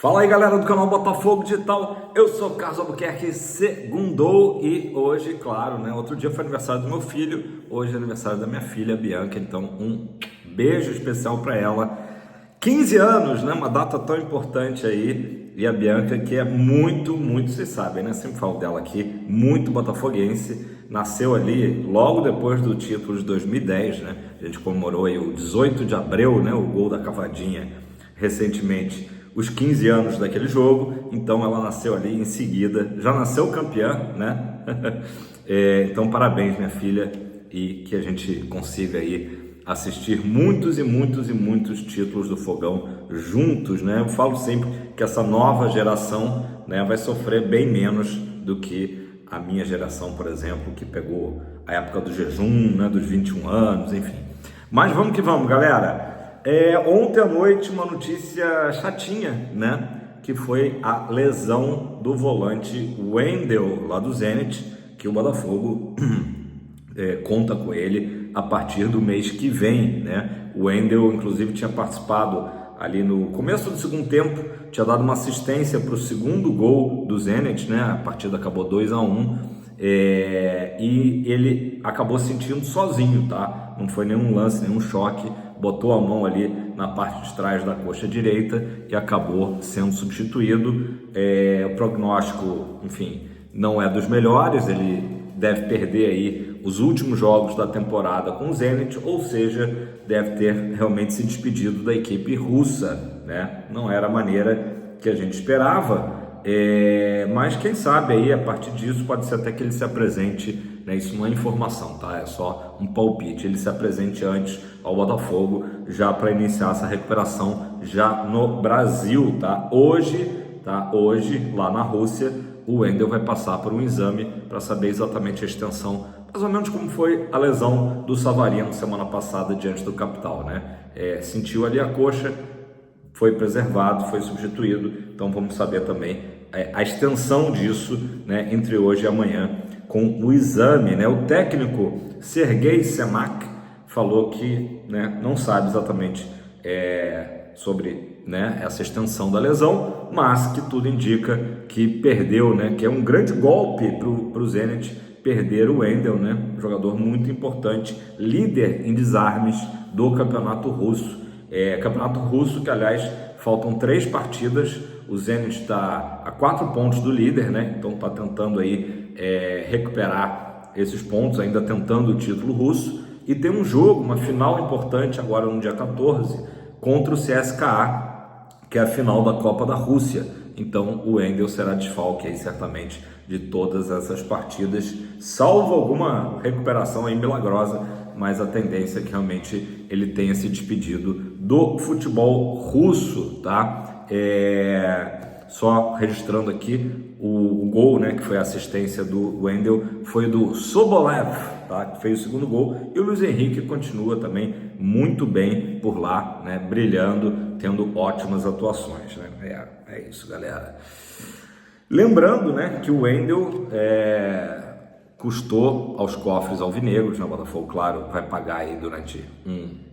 Fala aí, galera do canal Botafogo Digital, eu sou Carlos Albuquerque, segundou e hoje, claro, né, outro dia foi aniversário do meu filho, hoje é aniversário da minha filha Bianca, então um beijo especial para ela. 15 anos, né, uma data tão importante aí, e a Bianca que é muito, vocês sabem, né, sempre falo dela aqui, muito botafoguense, nasceu ali logo depois do título de 2010, né, a gente comemorou aí o 18 de abril, né, o gol da cavadinha recentemente, os 15 anos daquele jogo, então ela nasceu ali em seguida, já nasceu campeã, né? Então parabéns, minha filha, e que a gente consiga aí assistir muitos títulos do Fogão juntos, né? Eu falo sempre que essa nova geração, né, vai sofrer bem menos do que a minha geração, por exemplo, que pegou a época do jejum, né, dos 21 anos, enfim. Mas vamos que vamos, galera. Ontem à noite uma notícia chatinha, né? Que foi a lesão do volante Wendel, lá do Zenit, que o Botafogo conta com ele a partir do mês que vem, né? O Wendel, inclusive, tinha participado ali no começo do segundo tempo, tinha dado uma assistência para o segundo gol do Zenit, né? A partida acabou 2-1. E ele acabou sentindo sozinho, tá? Não foi nenhum lance, nenhum choque, botou a mão ali na parte de trás da coxa direita e acabou sendo substituído. O prognóstico, enfim, não é dos melhores, ele deve perder aí os últimos jogos da temporada com o Zenit, ou seja, deve ter realmente se despedido da equipe russa, né? Não era a maneira que a gente esperava. Mas quem sabe aí a partir disso pode ser até que ele se apresente, né? Isso não é informação, tá? É só um palpite, ele se apresente antes ao Botafogo já para iniciar essa recuperação já no Brasil, tá? Hoje lá na Rússia o Wendel vai passar por um exame para saber exatamente a extensão, mais ou menos como foi a lesão do Savarino semana passada diante do Capital, né? Sentiu ali a coxa, foi preservado, foi substituído, então vamos saber também a extensão disso, né, entre hoje e amanhã com o exame, né? O técnico Sergei Semak falou que, né, não sabe exatamente sobre, né, essa extensão da lesão, mas que tudo indica que perdeu, né, que é um grande golpe para o Zenit perder o Wendel, né, um jogador muito importante, líder em desarmes do campeonato russo. Campeonato russo que, aliás, faltam 3 partidas, o Zenit está a 4 pontos do líder, né? Então está tentando aí recuperar esses pontos, ainda tentando o título russo, e tem um jogo, uma final importante agora no dia 14 contra o CSKA, que é a final da Copa da Rússia. Então o Wendel será desfalque aí certamente de todas essas partidas, salvo alguma recuperação aí milagrosa, mas a tendência é que realmente ele tenha se despedido do futebol russo, tá? Só registrando aqui o gol, né, que foi a assistência do Wendel, foi do Sobolev, tá? Que fez o segundo gol, e o Luiz Henrique continua também muito bem por lá, né, brilhando, tendo ótimas atuações, né? É isso, galera. Lembrando, né, que o Wendel custou aos cofres alvinegros, né? O Botafogo, claro, vai pagar aí durante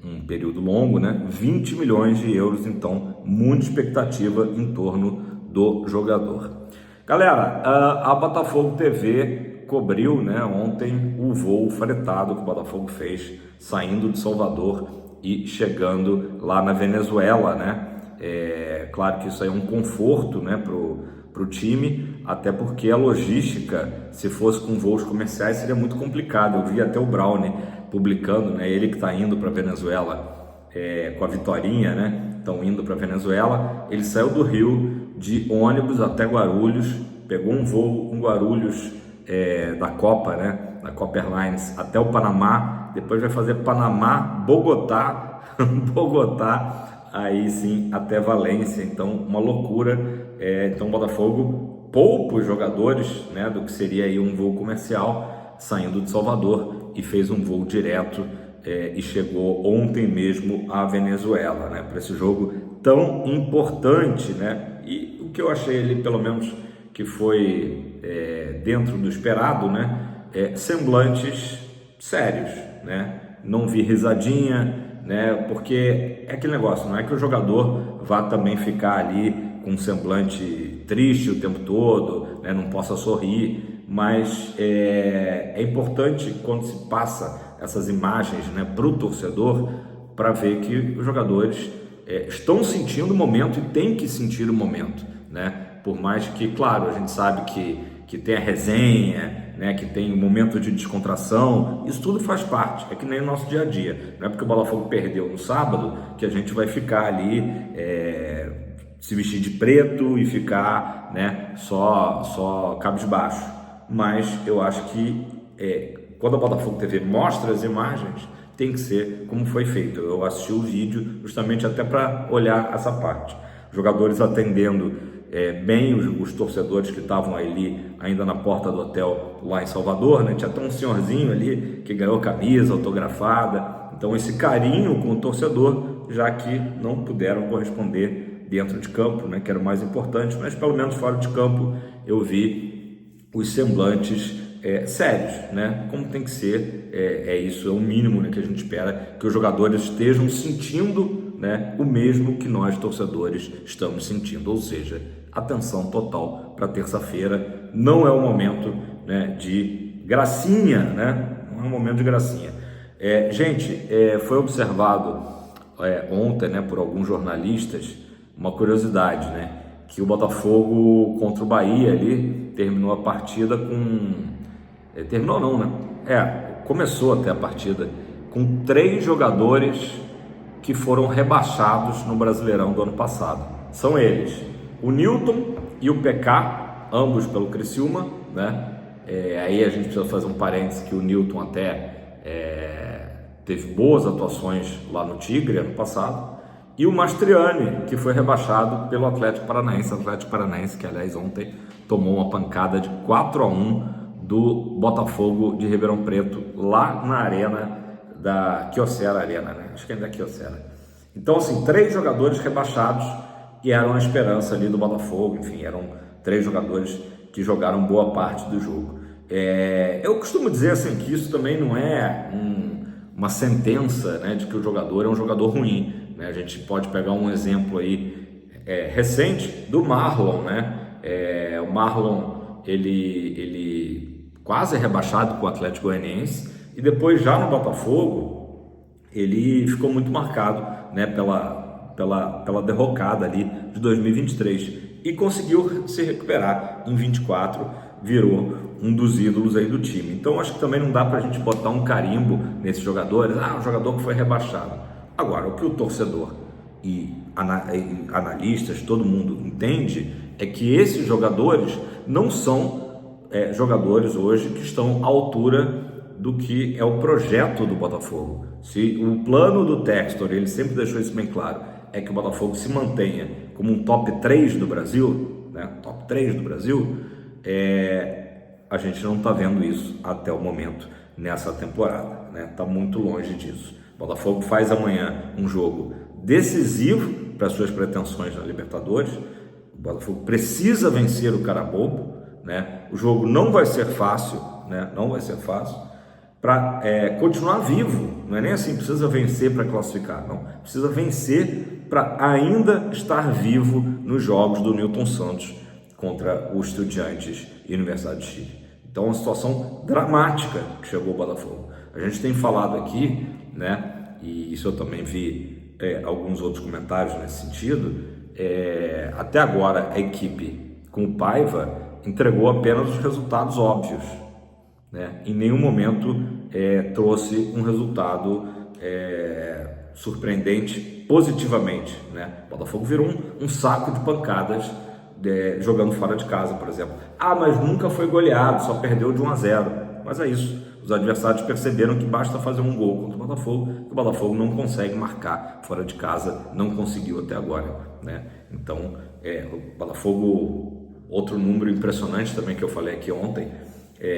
um período longo, né? 20 milhões de euros, então muita expectativa em torno do jogador. Galera, a Botafogo TV cobriu, né, ontem o voo fretado que o Botafogo fez saindo de Salvador e chegando lá na Venezuela, né? Claro que isso aí é um conforto, né, pro time, até porque a logística, se fosse com voos comerciais, seria muito complicado. Eu vi até o Brownie publicando, né, ele que está indo para Venezuela com a Vitorinha, né, estão indo para Venezuela. Ele saiu do Rio de ônibus até Guarulhos, pegou um voo em Guarulhos da Copa, né, da Copa Airlines até o Panamá, depois vai fazer Panamá, Bogotá, Bogotá, aí sim até Valência. Então uma loucura. Então o Botafogo poupa os jogadores, né, do que seria aí um voo comercial, saindo de Salvador, e fez um voo direto e chegou ontem mesmo à Venezuela, né, para esse jogo tão importante, né? E o que eu achei ali, pelo menos, que foi dentro do esperado, né, semblantes sérios, né? Não vi risadinha, né? Porque é aquele negócio, não é que o jogador vá também ficar ali com um semblante triste o tempo todo, né, não possa sorrir, mas é importante quando se passa essas imagens, né, para o torcedor, para ver que os jogadores estão sentindo o momento e tem que sentir o momento, né? Por mais que, claro, a gente sabe que tem a resenha, né, que tem um momento de descontração, isso tudo faz parte, é que nem o nosso dia a dia. Não é porque o Botafogo perdeu no sábado que a gente vai ficar ali se vestir de preto e ficar, né, só cabisbaixo. Mas eu acho que quando a Botafogo TV mostra as imagens, tem que ser como foi feito. Eu assisti o vídeo justamente até para olhar essa parte. Jogadores atendendo bem os torcedores que estavam ali ainda na porta do hotel lá em Salvador, né? Tinha até um senhorzinho ali que ganhou camisa autografada. Então esse carinho com o torcedor, já que não puderam corresponder dentro de campo, né? Que era o mais importante, mas pelo menos fora de campo eu vi os semblantes sérios, né? Como tem que ser, isso é o mínimo, né, que a gente espera, que os jogadores estejam sentindo, né, o mesmo que nós torcedores estamos sentindo, ou seja, atenção total para terça-feira. Não é o momento, né, de gracinha, né? Não é um momento de gracinha. Gente, foi observado ontem, né, por alguns jornalistas, uma curiosidade, né, que o Botafogo contra o Bahia ali terminou a partida com... terminou não, né? Começou até a partida com 3 jogadores que foram rebaixados no Brasileirão do ano passado. São eles, o Newton e o PK, ambos pelo Criciúma, né? Aí a gente precisa fazer um parênteses que o Newton até teve boas atuações lá no Tigre ano passado, e o Mastriani, que foi rebaixado pelo Atlético Paranaense, que aliás ontem tomou uma pancada de 4-1 do Botafogo de Ribeirão Preto, lá na arena da Kyocera Arena, né? Acho que é da Kyocera. Então, assim, 3 jogadores rebaixados que eram a esperança ali do Botafogo. Enfim, eram 3 jogadores que jogaram boa parte do jogo. Eu costumo dizer assim que isso também não é uma sentença, né, de que o jogador é um jogador ruim, né? A gente pode pegar um exemplo aí recente do Marlon, né? O Marlon, ele quase rebaixado com o Atlético Goianiense, e depois já no Botafogo ele ficou muito marcado, né, pela derrocada ali de 2023, e conseguiu se recuperar em 24, virou um dos ídolos aí do time. Então acho que também não dá pra gente botar um carimbo nesses jogadores, um jogador que foi rebaixado. Agora, o que o torcedor e analistas, todo mundo entende, é que esses jogadores não são jogadores hoje que estão à altura do que é o projeto do Botafogo. Se o plano do Textor, ele sempre deixou isso bem claro, é que o Botafogo se mantenha como um top 3 do Brasil, né? Top 3 do Brasil, a gente não está vendo isso até o momento nessa temporada, né? Está muito longe disso. O Botafogo faz amanhã um jogo decisivo para suas pretensões na Libertadores. O Botafogo precisa vencer o Carabobo, né? O jogo não vai ser fácil, né? Não vai ser fácil para continuar vivo. Não é nem assim, precisa vencer para classificar, não. Precisa vencer para ainda estar vivo nos jogos do Newton Santos contra os Estudiantes e Universidade de Chile. Então, é uma situação dramática que chegou o Botafogo. A gente tem falado aqui, né? E isso eu também vi alguns outros comentários nesse sentido. Até agora a equipe com o Paiva entregou apenas os resultados óbvios, né? Em nenhum momento trouxe um resultado surpreendente positivamente, né? O Botafogo virou um saco de pancadas jogando fora de casa, por exemplo. Mas nunca foi goleado, só perdeu de 1-0. Mas é isso. Os adversários perceberam que basta fazer um gol contra o Botafogo, que o Botafogo não consegue marcar fora de casa, não conseguiu até agora, né? Então, o Botafogo, outro número impressionante também que eu falei aqui ontem,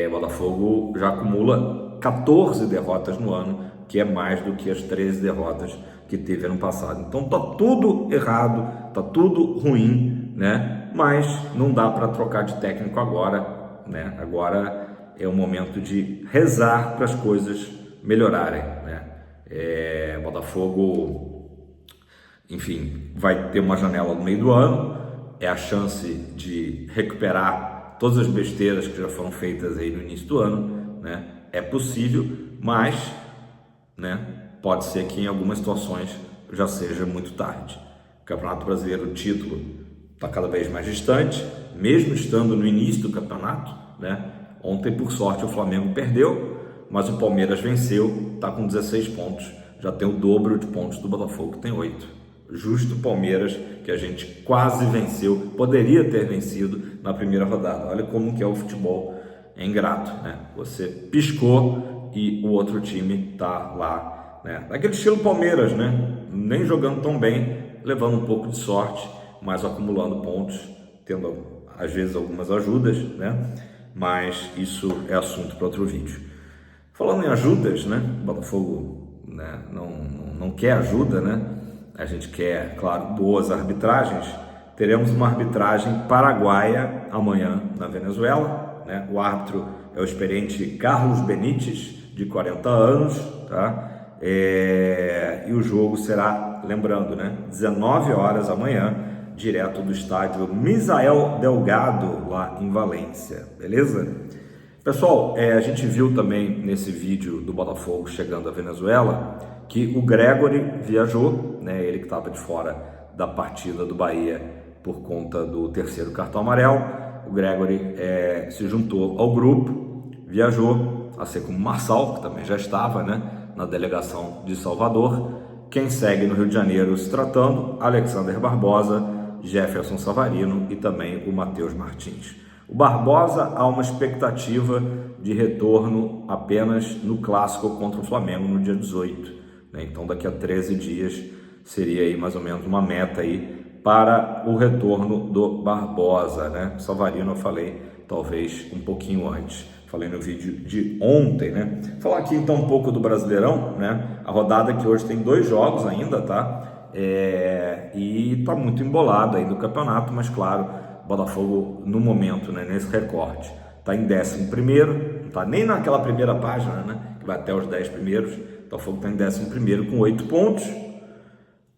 o Botafogo já acumula 14 derrotas no ano, que é mais do que as 13 derrotas que teve ano passado. Então tá tudo errado, tá tudo ruim, né? Mas não dá para trocar de técnico agora, né? Agora é o momento de rezar para as coisas melhorarem, né? Botafogo, enfim, vai ter uma janela no meio do ano. é a chance de recuperar todas as besteiras que já foram feitas aí no início do ano, né? É possível, mas, né, pode ser que em algumas situações já seja muito tarde. O Campeonato Brasileiro, o título está cada vez mais distante, mesmo estando no início do campeonato, né? Ontem, por sorte, o Flamengo perdeu, mas o Palmeiras venceu, está com 16 pontos, já tem o dobro de pontos do Botafogo, que tem 8. Justo o Palmeiras, que a gente quase venceu, poderia ter vencido na primeira rodada. Olha como que é o futebol, é ingrato, né? Você piscou e o outro time está lá, né? Daquele estilo Palmeiras, né? Nem jogando tão bem, levando um pouco de sorte, mas acumulando pontos, tendo às vezes algumas ajudas, né? Mas isso é assunto para outro vídeo. Falando em ajudas, né? O Botafogo, né, não quer ajuda, né? A gente quer, claro, boas arbitragens. Teremos uma arbitragem paraguaia amanhã na Venezuela, né? O árbitro é o experiente Carlos Benítez, de 40 anos, tá? E o jogo será, lembrando, né, 19 horas amanhã, direto do estádio Misael Delgado, lá em Valência, beleza? Pessoal, a gente viu também nesse vídeo do Botafogo chegando à Venezuela que o Gregory viajou, né? Ele que estava de fora da partida do Bahia por conta do terceiro cartão amarelo. O Gregory se juntou ao grupo, viajou, assim como o Marçal, que também já estava, né, na delegação de Salvador. Quem segue no Rio de Janeiro se tratando, Alexander Barbosa, Jefferson Savarino e também o Matheus Martins. O Barbosa, há uma expectativa de retorno apenas no clássico contra o Flamengo no dia 18, né? Então daqui a 13 dias seria aí mais ou menos uma meta aí para o retorno do Barbosa, né? Savarino eu falei talvez um pouquinho antes, falei no vídeo de ontem, né? Falar aqui então um pouco do Brasileirão, né? A rodada que hoje tem 2 jogos ainda, tá? E tá muito embolado aí do campeonato, mas claro, Botafogo no momento, né, nesse recorte, está em 11º, não está nem naquela primeira página, né, que vai até os 10 primeiros. Botafogo está em 11º com 8 pontos,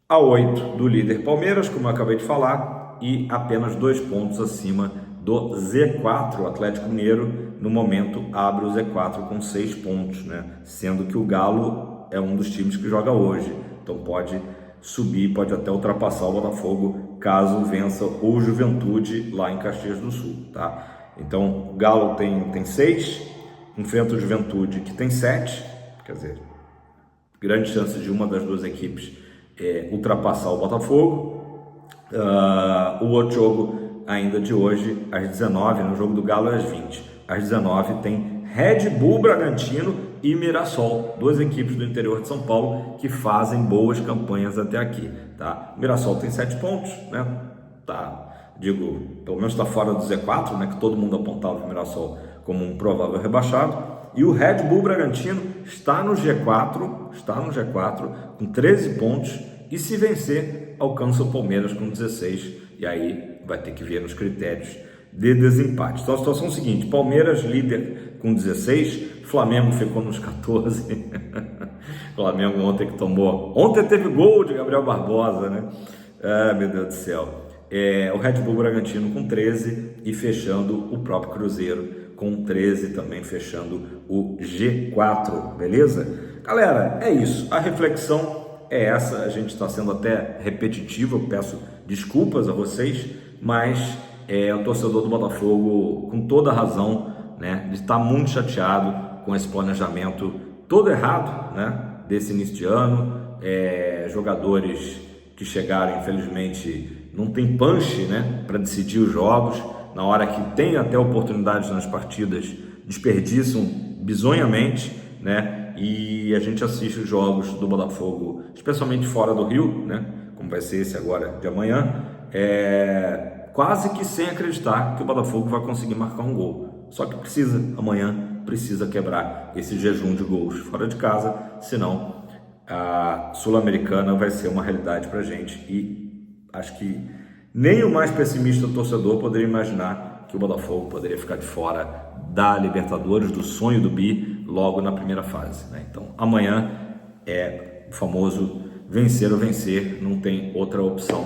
a 8 do líder Palmeiras, como eu acabei de falar, e apenas 2 pontos acima do Z4, o Atlético Mineiro, no momento abre o Z4 com 6 pontos, né, sendo que o Galo é um dos times que joga hoje, então pode subir, pode até ultrapassar o Botafogo caso vença o Juventude lá em Caxias do Sul, tá? Então o Galo tem 6, enfrenta o Juventude que tem 7, quer dizer, grande chance de uma das duas equipes ultrapassar o Botafogo. O outro jogo ainda de hoje, às 19, no jogo do Galo é às 20, às 19 tem Red Bull Bragantino e Mirassol, 2 equipes do interior de São Paulo que fazem boas campanhas até aqui, tá? O Mirassol tem 7 pontos, né? Tá, pelo menos está fora do Z4, né? Que todo mundo apontava o Mirassol como um provável rebaixado. E o Red Bull Bragantino está no G4 com 13 pontos e se vencer alcança o Palmeiras com 16 e aí vai ter que ver nos critérios de desempate. Então a situação é a seguinte: Palmeiras líder com 16, Flamengo ficou nos 14. Flamengo ontem que tomou. Ontem teve gol de Gabriel Barbosa, né? Meu Deus do céu. O Red Bull Bragantino com 13 e fechando o próprio Cruzeiro com 13 também, fechando o G4, beleza? Galera, é isso. A reflexão é essa. A gente está sendo até repetitivo, eu peço desculpas a vocês, mas o torcedor do Botafogo, com toda a razão, né, de estar muito chateado com esse planejamento todo errado, né, desse início de ano. Jogadores que chegaram, infelizmente, não tem punch, né, para decidir os jogos. Na hora que tem até oportunidades nas partidas, desperdiçam bizonhamente, né, e a gente assiste os jogos do Botafogo, especialmente fora do Rio, né, como vai ser esse agora de amanhã, quase que sem acreditar que o Botafogo vai conseguir marcar um gol. Só que amanhã precisa quebrar esse jejum de gols fora de casa, senão a Sul-Americana vai ser uma realidade para a gente. E acho que nem o mais pessimista torcedor poderia imaginar que o Botafogo poderia ficar de fora da Libertadores, do sonho do Bi, logo na primeira fase, né? Então amanhã é o famoso vencer ou vencer, não tem outra opção.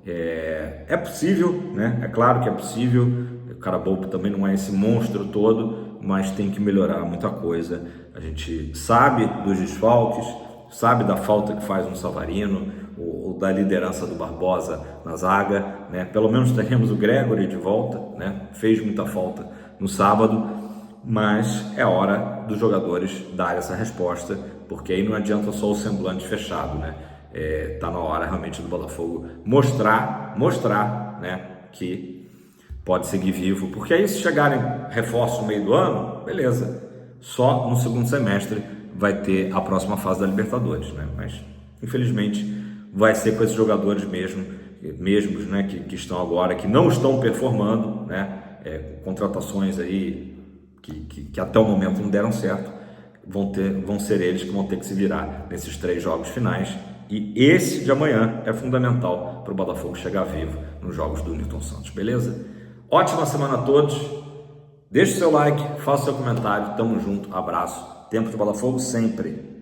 É possível, né? É claro que é possível. O Carabobo também não é esse monstro todo, mas tem que melhorar muita coisa. A gente sabe dos desfalques, sabe da falta que faz um Savarino, ou da liderança do Barbosa na zaga, né? Pelo menos teremos o Gregory de volta, né? Fez muita falta no sábado, mas é hora dos jogadores dar essa resposta, porque aí não adianta só o semblante fechado, né? Tá na hora realmente do Botafogo mostrar, né, que pode seguir vivo, porque aí se chegarem reforços no meio do ano, beleza, só no segundo semestre vai ter a próxima fase da Libertadores, né? Mas infelizmente vai ser com esses jogadores mesmos, né, que estão agora, que não estão performando, né? Contratações aí que até o momento não deram certo, vão ser eles que vão ter que se virar nesses 3 jogos finais. E esse de amanhã é fundamental para o Botafogo chegar vivo nos jogos do Newton Santos, beleza? Ótima semana a todos, deixe seu like, faça seu comentário, tamo junto, abraço, tempo de Botafogo sempre!